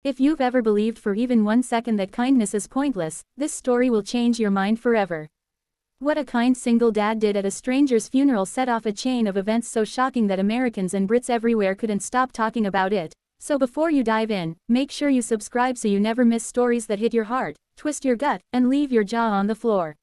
If you've ever believed for even 1 second that kindness is pointless, this story will change your mind forever. What a kind single dad did at a stranger's funeral set off a chain of events so shocking that Americans and Brits everywhere couldn't stop talking about it. So before you dive in, make sure you subscribe so you never miss stories that hit your heart, twist your gut, and leave your jaw on the floor.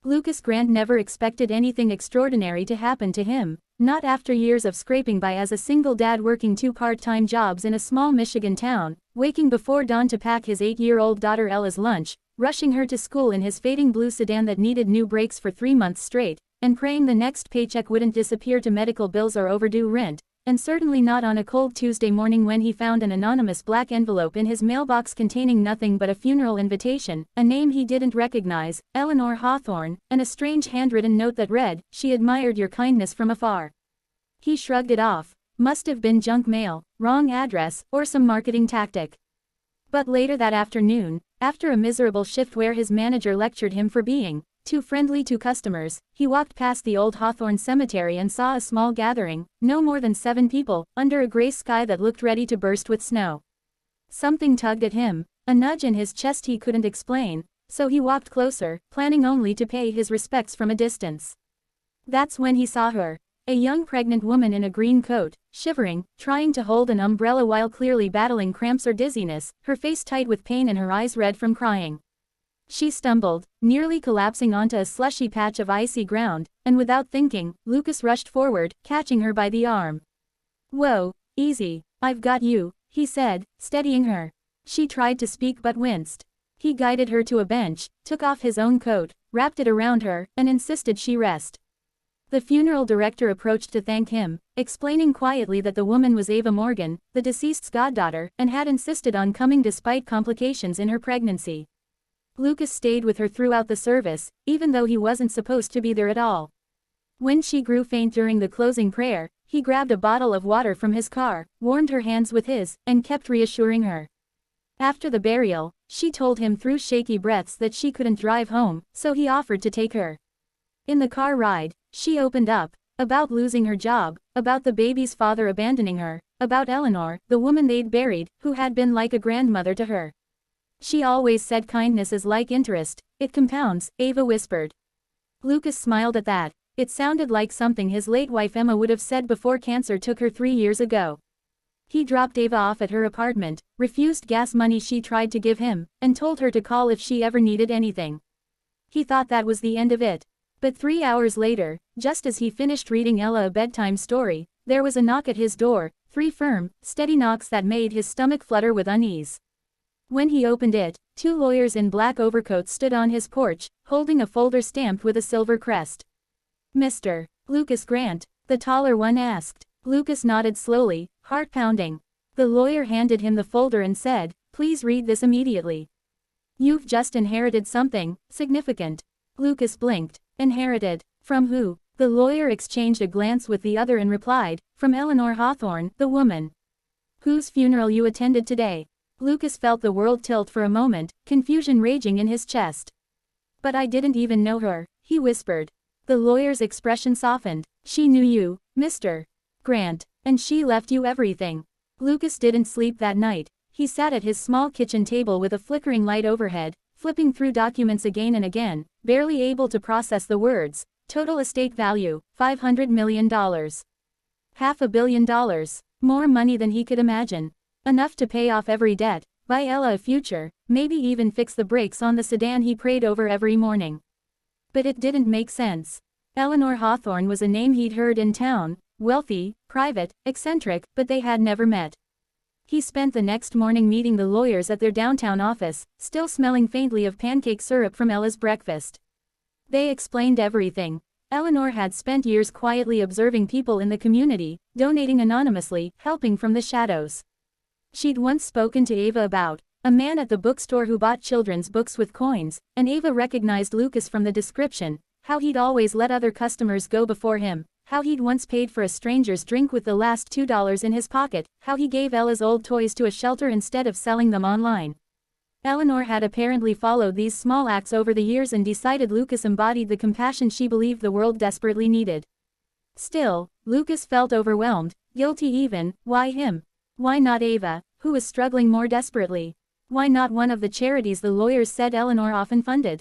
Lucas Grant never expected anything extraordinary to happen to him, not after years of scraping by as a single dad working 2 part-time jobs in a small Michigan town, waking before dawn to pack his 8-year-old daughter Ella's lunch, rushing her to school in his fading blue sedan that needed new brakes for 3 months straight, and praying the next paycheck wouldn't disappear to medical bills or overdue rent, and certainly not on a cold Tuesday morning when he found an anonymous black envelope in his mailbox containing nothing but a funeral invitation, a name he didn't recognize, Eleanor Hawthorne, and a strange handwritten note that read, "She admired your kindness from afar." He shrugged it off. Must have been junk mail, wrong address, or some marketing tactic. But later that afternoon, after a miserable shift where his manager lectured him for being too friendly to customers, he walked past the old Hawthorne cemetery and saw a small gathering, no more than 7 people, under a gray sky that looked ready to burst with snow. Something tugged at him, a nudge in his chest he couldn't explain, so he walked closer, planning only to pay his respects from a distance. That's when he saw her. A young pregnant woman in a green coat, shivering, trying to hold an umbrella while clearly battling cramps or dizziness, her face tight with pain and her eyes red from crying. She stumbled, nearly collapsing onto a slushy patch of icy ground, and without thinking, Lucas rushed forward, catching her by the arm. "Whoa, easy, I've got you," he said, steadying her. She tried to speak but winced. He guided her to a bench, took off his own coat, wrapped it around her, and insisted she rest. The funeral director approached to thank him, explaining quietly that the woman was Ava Morgan, the deceased's goddaughter, and had insisted on coming despite complications in her pregnancy. Lucas stayed with her throughout the service, even though he wasn't supposed to be there at all. When she grew faint during the closing prayer, he grabbed a bottle of water from his car, warmed her hands with his, and kept reassuring her. After the burial, she told him through shaky breaths that she couldn't drive home, so he offered to take her. In the car ride, she opened up, about losing her job, about the baby's father abandoning her, about Eleanor, the woman they'd buried, who had been like a grandmother to her. "She always said kindness is like interest, it compounds," Ava whispered. Lucas smiled at that. It sounded like something his late wife Emma would have said before cancer took her 3 years ago. He dropped Ava off at her apartment, refused gas money she tried to give him, and told her to call if she ever needed anything. He thought that was the end of it. But 3 hours later, just as he finished reading Ella a bedtime story, there was a knock at his door, 3 firm, steady knocks that made his stomach flutter with unease. When he opened it, 2 lawyers in black overcoats stood on his porch, holding a folder stamped with a silver crest. "Mr. Lucas Grant?" the taller one asked. Lucas nodded slowly, heart pounding. The lawyer handed him the folder and said, "Please read this immediately. You've just inherited something significant." Lucas blinked. "Inherited? From who?" The lawyer exchanged a glance with the other and replied, "From Eleanor Hawthorne, the woman whose funeral you attended today." Lucas felt the world tilt for a moment, confusion raging in his chest. "But I didn't even know her," he whispered. The lawyer's expression softened. "She knew you, Mr. Grant, and she left you everything." Lucas didn't sleep that night. He sat at his small kitchen table with a flickering light overhead, flipping through documents again and again, barely able to process the words. Total estate value, $500 million. $500 million. More money than he could imagine. Enough to pay off every debt, buy Ella a future, maybe even fix the brakes on the sedan he prayed over every morning. But it didn't make sense. Eleanor Hawthorne was a name he'd heard in town, wealthy, private, eccentric, but they had never met. He spent the next morning meeting the lawyers at their downtown office, still smelling faintly of pancake syrup from Ella's breakfast. They explained everything. Eleanor had spent years quietly observing people in the community, donating anonymously, helping from the shadows. She'd once spoken to Ava about a man at the bookstore who bought children's books with coins, and Ava recognized Lucas from the description, how he'd always let other customers go before him, how he'd once paid for a stranger's drink with the last $2 in his pocket, how he gave Ella's old toys to a shelter instead of selling them online. Eleanor had apparently followed these small acts over the years and decided Lucas embodied the compassion she believed the world desperately needed. Still, Lucas felt overwhelmed, guilty even. Why him? Why not Ava? who was struggling more desperately? Why not one of the charities the lawyers said Eleanor often funded?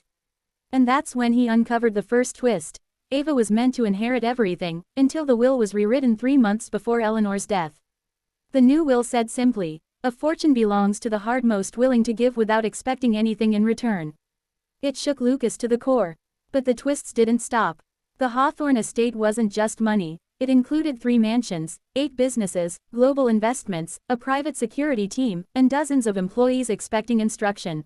And that's when he uncovered the first twist. Ava was meant to inherit everything, until the will was rewritten 3 months before Eleanor's death. The new will said simply, "A fortune belongs to the heart most willing to give without expecting anything in return." It shook Lucas to the core. But the twists didn't stop. The Hawthorne estate wasn't just money. It included 3 mansions, 8 businesses, global investments, a private security team, and dozens of employees expecting instruction.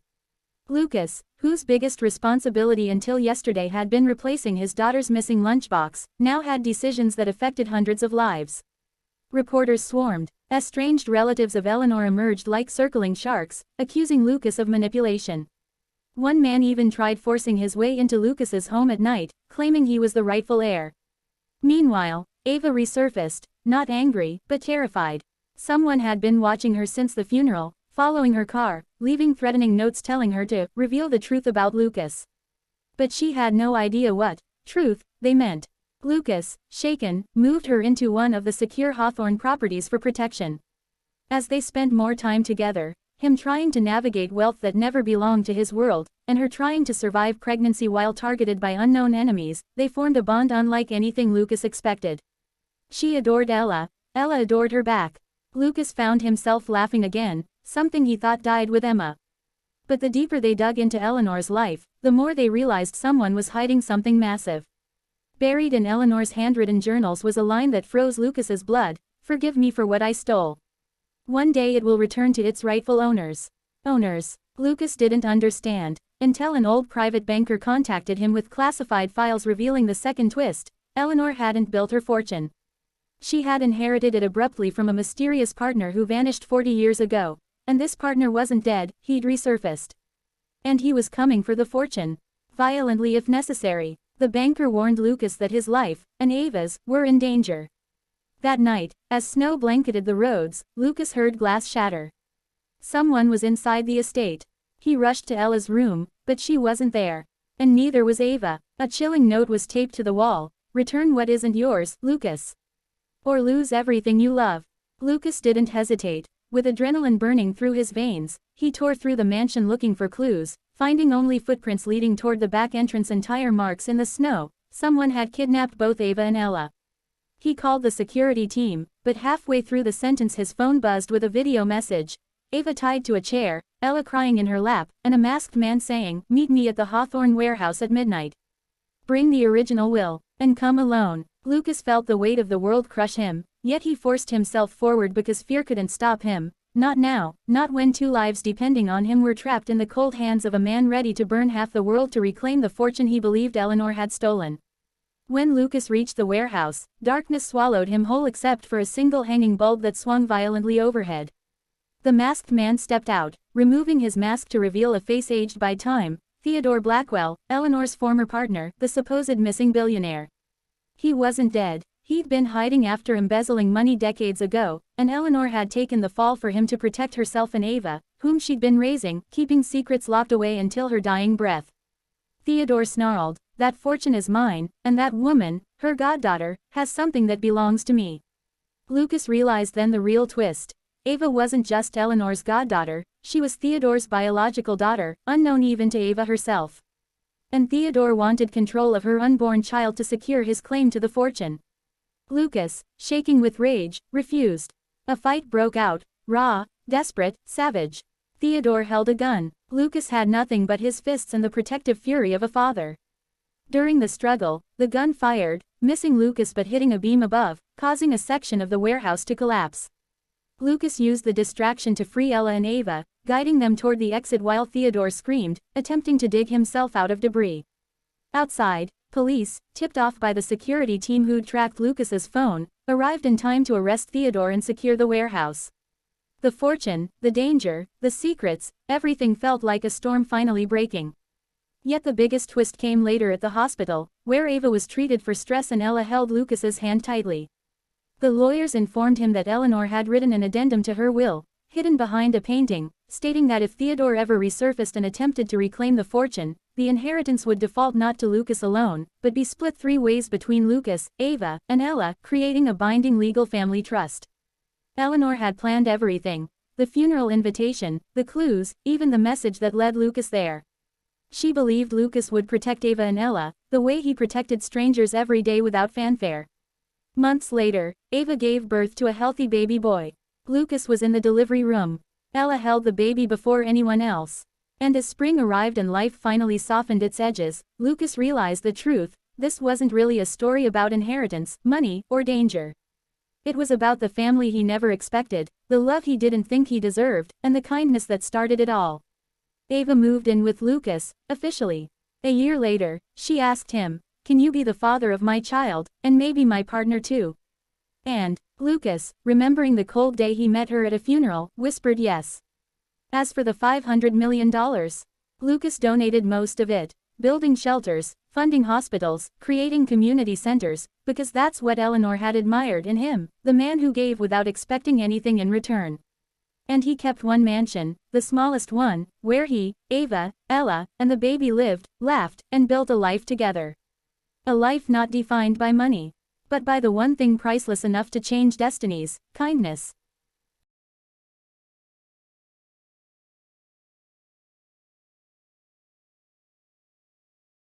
Lucas, whose biggest responsibility until yesterday had been replacing his daughter's missing lunchbox, now had decisions that affected hundreds of lives. Reporters swarmed. Estranged relatives of Eleanor emerged like circling sharks, accusing Lucas of manipulation. One man even tried forcing his way into Lucas's home at night, claiming he was the rightful heir. Meanwhile, Ava resurfaced, not angry, but terrified. Someone had been watching her since the funeral, following her car, leaving threatening notes telling her to reveal the truth about Lucas. But she had no idea what truth they meant. Lucas, shaken, moved her into one of the secure Hawthorne properties for protection. As they spent more time together, him trying to navigate wealth that never belonged to his world, and her trying to survive pregnancy while targeted by unknown enemies, they formed a bond unlike anything Lucas expected. She adored Ella. Ella adored her back. Lucas found himself laughing again, something he thought died with Emma. But the deeper they dug into Eleanor's life, the more they realized someone was hiding something massive. Buried in Eleanor's handwritten journals was a line that froze Lucas's blood: "Forgive me for what I stole. One day it will return to its rightful owners." Lucas didn't understand, until an old private banker contacted him with classified files revealing the second twist: Eleanor hadn't built her fortune. She had inherited it abruptly from a mysterious partner who vanished 40 years ago. And this partner wasn't dead, he'd resurfaced. And he was coming for the fortune. Violently if necessary. The banker warned Lucas that his life, and Ava's, were in danger. That night, as snow blanketed the roads, Lucas heard glass shatter. Someone was inside the estate. He rushed to Ella's room, but she wasn't there. And neither was Ava. A chilling note was taped to the wall: "Return what isn't yours, Lucas. Or lose everything you love." Lucas didn't hesitate. With adrenaline burning through his veins, he tore through the mansion looking for clues, finding only footprints leading toward the back entrance and tire marks in the snow. Someone had kidnapped both Ava and Ella. He called the security team, but halfway through the sentence his phone buzzed with a video message. Ava tied to a chair, Ella crying in her lap, and a masked man saying, "Meet me at the Hawthorne warehouse at midnight. Bring the original will, and come alone." Lucas felt the weight of the world crush him, yet he forced himself forward because fear couldn't stop him. Not now, not when 2 lives depending on him were trapped in the cold hands of a man ready to burn half the world to reclaim the fortune he believed Eleanor had stolen. When Lucas reached the warehouse, darkness swallowed him whole except for a single hanging bulb that swung violently overhead. The masked man stepped out, removing his mask to reveal a face aged by time: Theodore Blackwell, Eleanor's former partner, the supposed missing billionaire. He wasn't dead. He'd been hiding after embezzling money decades ago, and Eleanor had taken the fall for him to protect herself and Ava, whom she'd been raising, keeping secrets locked away until her dying breath. Theodore snarled, "That fortune is mine, and that woman, her goddaughter, has something that belongs to me." Lucas realized then the real twist. Ava wasn't just Eleanor's goddaughter, she was Theodore's biological daughter, unknown even to Ava herself. And Theodore wanted control of her unborn child to secure his claim to the fortune. Lucas, shaking with rage, refused. A fight broke out, raw, desperate, savage. Theodore held a gun. Lucas had nothing but his fists and the protective fury of a father. During the struggle, the gun fired, missing Lucas but hitting a beam above, causing a section of the warehouse to collapse. Lucas used the distraction to free Ella and Ava, guiding them toward the exit while Theodore screamed, attempting to dig himself out of debris. Outside, police, tipped off by the security team who'd tracked Lucas's phone, arrived in time to arrest Theodore and secure the warehouse. The fortune, the danger, the secrets, everything felt like a storm finally breaking. Yet the biggest twist came later at the hospital, where Ava was treated for stress and Ella held Lucas's hand tightly. The lawyers informed him that Eleanor had written an addendum to her will, hidden behind a painting, stating that if Theodore ever resurfaced and attempted to reclaim the fortune, the inheritance would default not to Lucas alone, but be split 3 ways between Lucas, Ava, and Ella, creating a binding legal family trust. Eleanor had planned everything. the funeral invitation, the clues, even the message that led Lucas there. She believed Lucas would protect Ava and Ella, the way he protected strangers every day without fanfare. Months later, Ava gave birth to a healthy baby boy. Lucas was in the delivery room. Ella held the baby before anyone else. And as spring arrived and life finally softened its edges, Lucas realized the truth: this wasn't really a story about inheritance, money, or danger. It was about the family he never expected, the love he didn't think he deserved, and the kindness that started it all. Ava moved in with Lucas, officially. A year later, she asked him, "Can you be the father of my child, and maybe my partner too?" And Lucas, remembering the cold day he met her at a funeral, whispered yes. As for the $500 million, Lucas donated most of it, building shelters, funding hospitals, creating community centers, because that's what Eleanor had admired in him, the man who gave without expecting anything in return. And he kept one mansion, the smallest one, where he, Ava, Ella, and the baby lived, laughed, and built a life together. A life not defined by money, but by the one thing priceless enough to change destinies: kindness.